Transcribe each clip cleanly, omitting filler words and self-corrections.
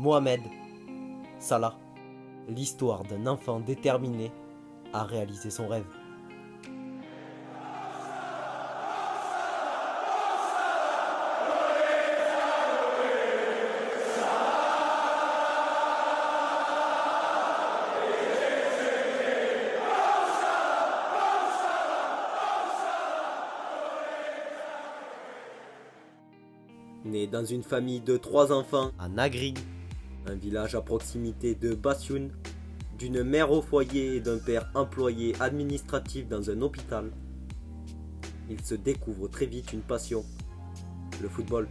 Mohamed Salah, l'histoire d'un enfant déterminé à réaliser son rêve. Né dans une famille de 3 enfants à Nagrig, un village à proximité de Bassioun, d'une mère au foyer et d'un père employé administratif dans un hôpital, il se découvre très vite une passion, le football.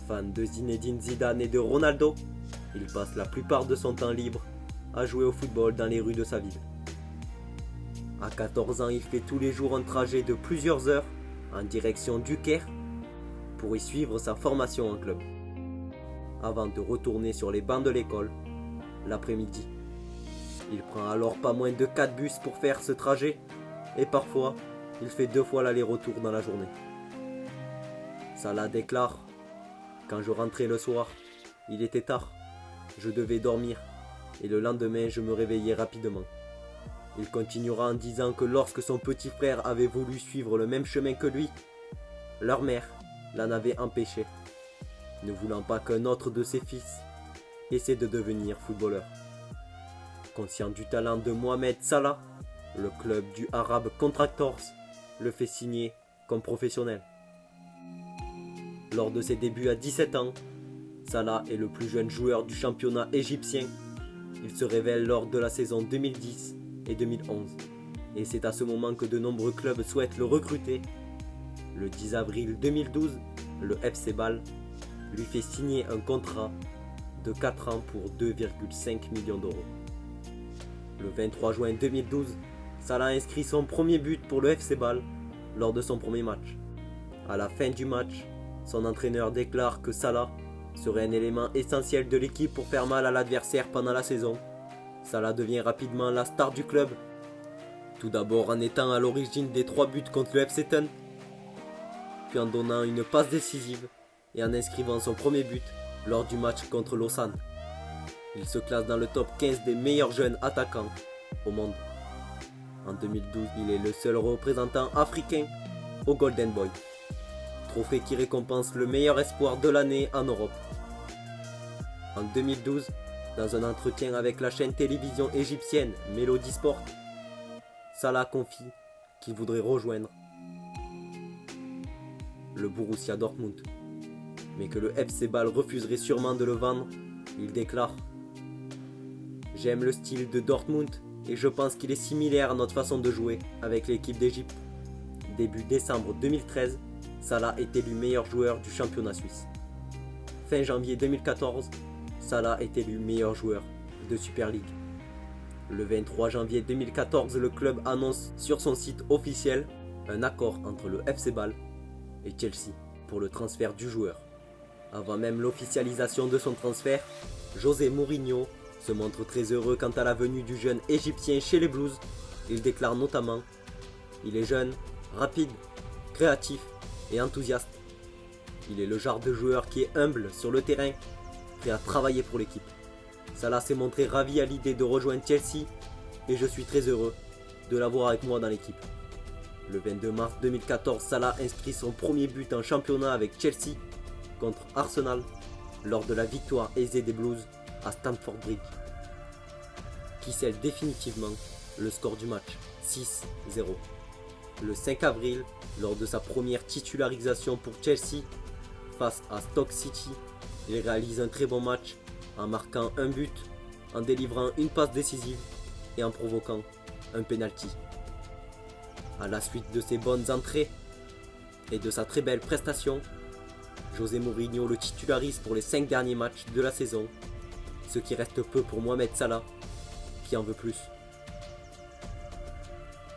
Fan de Zinedine Zidane et de Ronaldo, il passe la plupart de son temps libre à jouer au football dans les rues de sa ville. À 14 ans, il fait tous les jours un trajet de plusieurs heures en direction du Caire pour y suivre sa formation en club, avant de retourner sur les bancs de l'école l'après-midi. Il prend alors pas moins de 4 bus pour faire ce trajet, et parfois, il fait 2 fois l'aller-retour dans la journée. Salah déclare: « Quand je rentrais le soir, il était tard, je devais dormir, et le lendemain je me réveillais rapidement. » Il continuera en disant que lorsque son petit frère avait voulu suivre le même chemin que lui, leur mère l'en avait empêché, ne voulant pas qu'un autre de ses fils essaie de devenir footballeur. Conscient du talent de Mohamed Salah, le club du Arab Contractors le fait signer comme professionnel. Lors de ses débuts à 17 ans, Salah est le plus jeune joueur du championnat égyptien. Il se révèle lors de la saison 2010 et 2011, et c'est à ce moment que de nombreux clubs souhaitent le recruter. Le 10 avril 2012, le FC Bâle lui fait signer un contrat de 4 ans pour 2,5 millions d'euros. Le 23 juin 2012, Salah inscrit son premier but pour le FC Bâle lors de son premier match. À la fin du match, son entraîneur déclare que Salah serait un élément essentiel de l'équipe pour faire mal à l'adversaire pendant la saison. Salah devient rapidement la star du club, tout d'abord en étant à l'origine des 3 buts contre le FC Thun, puis en donnant une passe décisive et en inscrivant son premier but lors du match contre Lausanne. Il se classe dans le top 15 des meilleurs jeunes attaquants au monde. En 2012, il est le seul représentant africain au Golden Boy, trophée qui récompense le meilleur espoir de l'année en Europe. En 2012, dans un entretien avec la chaîne télévision égyptienne Melody Sport, Salah confie qu'il voudrait rejoindre le Borussia Dortmund, mais que le FC Bâle refuserait sûrement de le vendre. Il déclare: « J'aime le style de Dortmund et je pense qu'il est similaire à notre façon de jouer avec l'équipe d'Égypte. » Début décembre 2013, Salah est élu meilleur joueur du championnat suisse. Fin janvier 2014, Salah est élu meilleur joueur de Super League. Le 23 janvier 2014, le club annonce sur son site officiel un accord entre le FC Bâle et Chelsea pour le transfert du joueur. Avant même l'officialisation de son transfert, José Mourinho se montre très heureux quant à la venue du jeune Égyptien chez les Blues. Il déclare notamment: « Il est jeune, rapide, créatif et enthousiaste. Il est le genre de joueur qui est humble sur le terrain, prêt à travailler pour l'équipe. » Salah s'est montré ravi à l'idée de rejoindre Chelsea et je suis très heureux de l'avoir avec moi dans l'équipe. Le 22 mars 2014, Salah inscrit son premier but en championnat avec Chelsea contre Arsenal lors de la victoire aisée des Blues à Stamford Bridge, qui scelle définitivement le score du match, 6-0. Le 5 avril, lors de sa première titularisation pour Chelsea face à Stoke City, il réalise un très bon match en marquant un but, en délivrant une passe décisive et en provoquant un penalty. À la suite de ses bonnes entrées et de sa très belle prestation, José Mourinho le titularise pour les 5 derniers matchs de la saison, ce qui reste peu pour Mohamed Salah, qui en veut plus.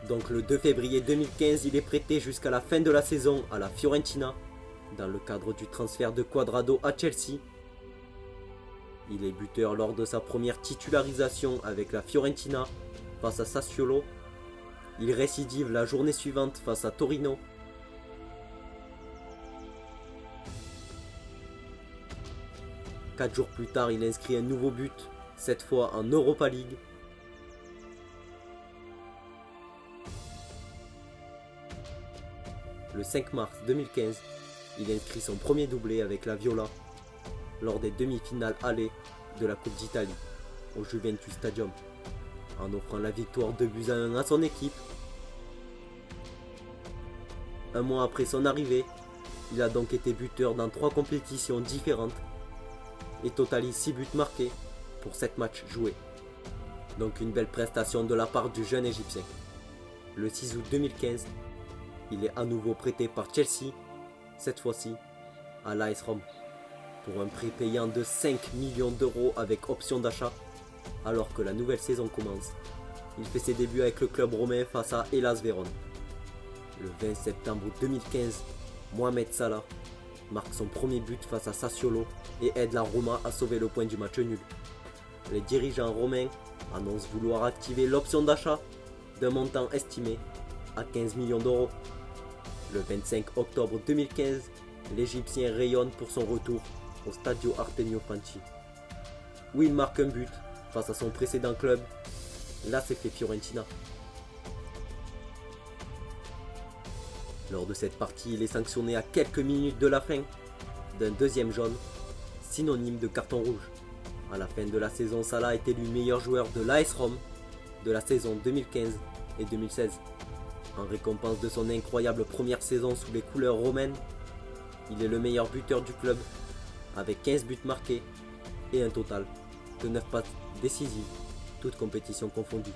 Donc le 2 février 2015, il est prêté jusqu'à la fin de la saison à la Fiorentina, dans le cadre du transfert de Cuadrado à Chelsea. Il est buteur lors de sa première titularisation avec la Fiorentina face à Sassuolo. Il récidive la journée suivante face à Torino. 4 jours plus tard, il inscrit un nouveau but, cette fois en Europa League. Le 5 mars 2015, il inscrit son premier doublé avec la Viola lors des demi-finales aller de la Coupe d'Italie au Juventus Stadium, en offrant la victoire 2-1 à son équipe. Un mois après son arrivée, il a donc été buteur dans 3 compétitions différentes et totalise 6 buts marqués pour 7 matchs joués. Donc une belle prestation de la part du jeune Égyptien. Le 6 août 2015, il est à nouveau prêté par Chelsea, cette fois-ci à l'AS Rome, pour un prix payant de 5 millions d'euros avec option d'achat. Alors que la nouvelle saison commence, il fait ses débuts avec le club romain face à Hellas Vérone. Le 20 septembre 2015, Mohamed Salah marque son premier but face à Sassuolo et aide la Roma à sauver le point du match nul. Les dirigeants romains annoncent vouloir activer l'option d'achat d'un montant estimé à 15 millions d'euros. Le 25 octobre 2015, l'Égyptien rayonne pour son retour au Stadio Artemio Franchi, où il marque un but face à son précédent club, l'ACF Fiorentina. Lors de cette partie, il est sanctionné à quelques minutes de la fin d'un deuxième jaune, synonyme de carton rouge. À la fin de la saison, Salah est élu meilleur joueur de l'AS Rome de la saison 2015 et 2016. En récompense de son incroyable première saison sous les couleurs romaines, il est le meilleur buteur du club avec 15 buts marqués et un total de 9 passes décisives, toutes compétitions confondues.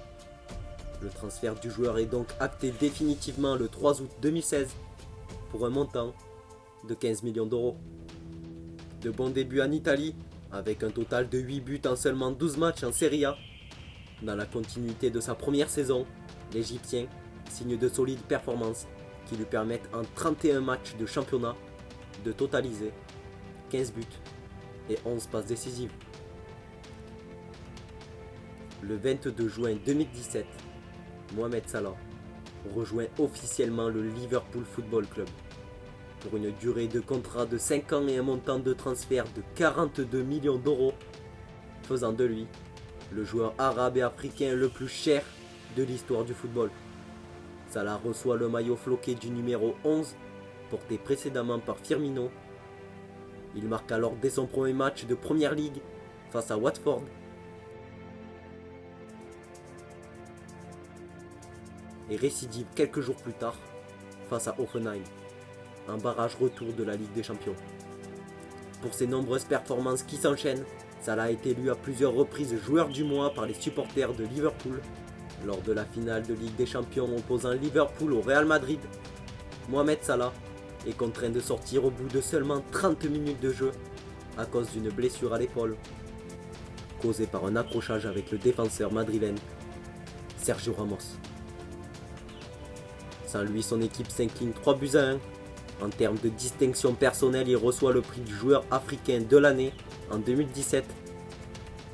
Le transfert du joueur est donc acté définitivement le 3 août 2016 pour un montant de 15 millions d'euros. De bons débuts en Italie, avec un total de 8 buts en seulement 12 matchs en Serie A. Dans la continuité de sa première saison, l'Égyptien signe de solides performances qui lui permettent en 31 matchs de championnat de totaliser 15 buts et 11 passes décisives. Le 22 juin 2017, Mohamed Salah rejoint officiellement le Liverpool Football Club pour une durée de contrat de 5 ans et un montant de transfert de 42 millions d'euros, faisant de lui le joueur arabe et africain le plus cher de l'histoire du football. Salah reçoit le maillot floqué du numéro 11, porté précédemment par Firmino. Il marque alors dès son premier match de Première Ligue face à Watford. Et récidive quelques jours plus tard face à Hoffenheim, un barrage retour de la Ligue des Champions. Pour ses nombreuses performances qui s'enchaînent, Salah a été élu à plusieurs reprises joueur du mois par les supporters de Liverpool. Lors de la finale de Ligue des Champions opposant Liverpool au Real Madrid, Mohamed Salah est contraint de sortir au bout de seulement 30 minutes de jeu à cause d'une blessure à l'épaule, causée par un accrochage avec le défenseur madrilène Sergio Ramos. Sans lui, son équipe s'incline 3-1. En termes de distinction personnelle, il reçoit le prix du joueur africain de l'année en 2017,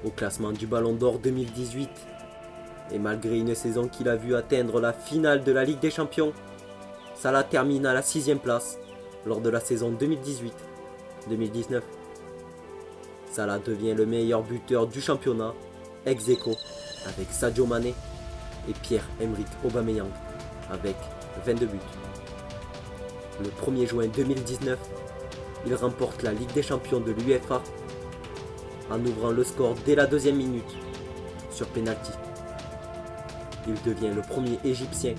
au classement du Ballon d'Or 2018. Et malgré une saison qu'il a vu atteindre la finale de la Ligue des Champions, Salah termine à la 6e place lors de la saison 2018-2019. Salah devient le meilleur buteur du championnat, ex aequo avec Sadio Mané et Pierre-Emerick Aubameyang avec 22 buts. Le 1er juin 2019, il remporte la Ligue des Champions de l'UEFA en ouvrant le score dès la 2e minute sur penalty. Il devient le premier Égyptien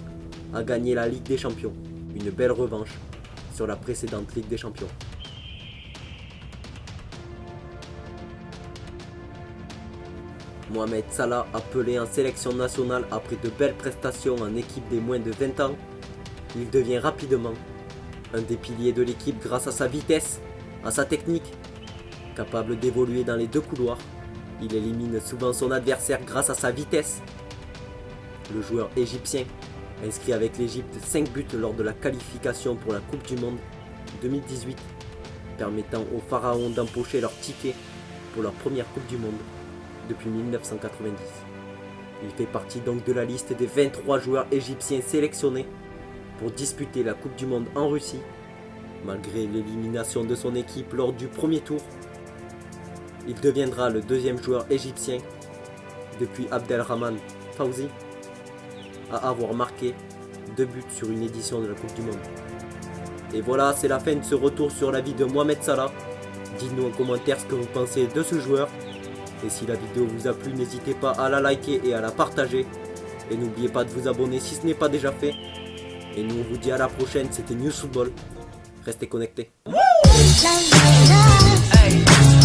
à gagner la Ligue des Champions, une belle revanche sur la précédente Ligue des Champions. Mohamed Salah, appelé en sélection nationale après de belles prestations en équipe des moins de 20 ans, il devient rapidement un des piliers de l'équipe grâce à sa vitesse, à sa technique. Capable d'évoluer dans les deux couloirs, il élimine souvent son adversaire grâce à sa vitesse. Le joueur égyptien inscrit avec l'Égypte 5 buts lors de la qualification pour la Coupe du Monde 2018, permettant aux Pharaons d'empocher leur ticket pour leur première Coupe du Monde depuis 1990. Il fait partie donc de la liste des 23 joueurs égyptiens sélectionnés pour disputer la Coupe du Monde en Russie, malgré l'élimination de son équipe lors du premier tour. Il deviendra le deuxième joueur égyptien depuis Abdelrahman Fawzi à avoir marqué 2 buts sur une édition de la Coupe du Monde. Et voilà, c'est la fin de ce retour sur la vie de Mohamed Salah. Dites-nous en commentaire ce que vous pensez de ce joueur. Et si la vidéo vous a plu, n'hésitez pas à la liker et à la partager. Et n'oubliez pas de vous abonner si ce n'est pas déjà fait. Et nous on vous dit à la prochaine, c'était News Football. Restez connectés. Hey.